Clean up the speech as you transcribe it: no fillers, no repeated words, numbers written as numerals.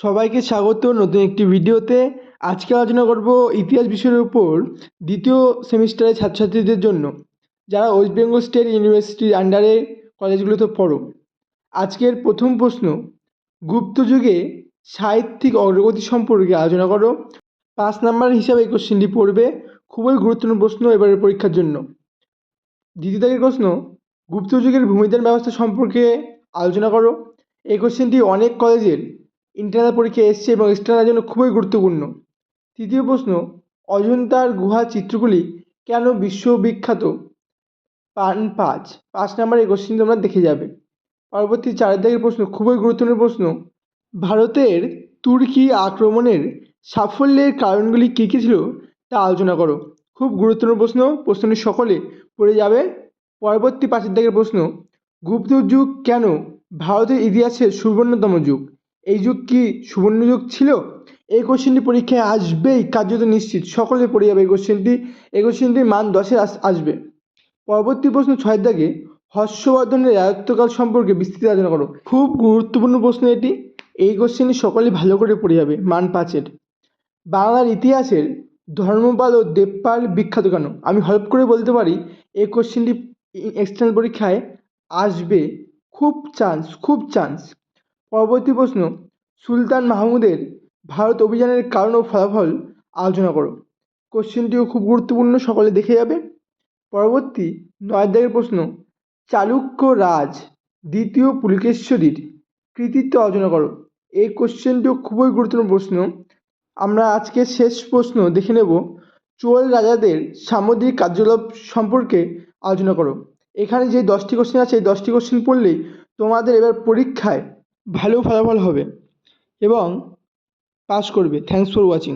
সবাইকে স্বাগত নতুন একটি ভিডিওতে। আজকে আলোচনা করব ইতিহাস বিষয়ের উপর দ্বিতীয় সেমিস্টারের ছাত্রছাত্রীদের জন্য, যারা ওয়েস্ট বেঙ্গল স্টেট ইউনিভার্সিটির আন্ডারে কলেজগুলোতে পড়ো। আজকের প্রথম প্রশ্ন, গুপ্ত যুগে সাহিত্যিক অগ্রগতি সম্পর্কে আলোচনা করো। 5 নাম্বার হিসাবে এই কোশ্চেনটি পড়বে, খুবই গুরুত্বপূর্ণ প্রশ্ন এবারের পরীক্ষার জন্য। দ্বিতীয় দাগের প্রশ্ন, গুপ্ত যুগের ভূমিদান ব্যবস্থা সম্পর্কে আলোচনা করো। এই কোশ্চেনটি অনেক কলেজের ইন্টারনাল পরীক্ষায় এসছে এবং এক্সটার্নাল জন্য খুবই গুরুত্বপূর্ণ। তৃতীয় প্রশ্ন, অজন্তার গুহা চিত্রগুলি কেন বিশ্ববিখ্যাত? 5 নাম্বার এই কোশ্চেন তোমরা দেখে যাবে। পরবর্তী 4 দাগের প্রশ্ন, খুবই গুরুত্বপূর্ণ প্রশ্ন, ভারতের তুর্কি আক্রমণের সাফল্যের কারণগুলি কী কী ছিল তা আলোচনা করো। খুব গুরুত্বপূর্ণ প্রশ্ন, প্রশ্নটি সকলে পড়ে যাবে। পরবর্তী 5 দাগের প্রশ্ন, গুপ্ত যুগ কেন ভারতের ইতিহাসের সুবর্ণতম যুগ? এই যুগ কি সুবর্ণ যুগ ছিল? এই কোশ্চেনটি পরীক্ষায় আসবেই, কার্যত নিশ্চিত, সকলে পড়ে যাবে এই কোশ্চেনটির মান 10-এ আসবে। পরবর্তী প্রশ্ন 6 দাগে, হর্ষবর্ধনের রাজত্বকাল সম্পর্কে বিস্তৃত আলোচনা করো। খুব গুরুত্বপূর্ণ প্রশ্ন এটি, এই কোশ্চেনটি সকলে ভালো করে পড়ে যাবে, মান 5-এর। বাংলার ইতিহাসের ধর্মপাল ও দেবপাল বিখ্যাত কেন? আমি হলফ করে বলতে পারি এই কোশ্চেনটি এক্সটার্নাল পরীক্ষায় আসবে, খুব চান্স। পরবর্তী প্রশ্ন, সুলতান মাহমুদের ভারত অভিযানের কারণ ও ফলাফল আলোচনা করো। কোশ্চেনটিও খুব গুরুত্বপূর্ণ, সকলে দেখে যাবে। পরবর্তী 9 দাগের প্রশ্ন, চালুক্য রাজ দ্বিতীয় পুলকেশীর কৃতিত্ব আলোচনা করো। এই কোশ্চেনটিও খুবই গুরুত্বপূর্ণ প্রশ্ন। আমরা আজকে শেষ প্রশ্ন দেখে নেব, চোল রাজাদের সামুদ্রিক কার্যকলাপ সম্পর্কে আলোচনা করো। এখানে যে 10টি কোশ্চেন আছে, এই 10টি কোশ্চেন পড়লেই তোমাদের এবার পরীক্ষায় ভালো ফলাফল হবে এবং পাস করবে। Thanks for watching.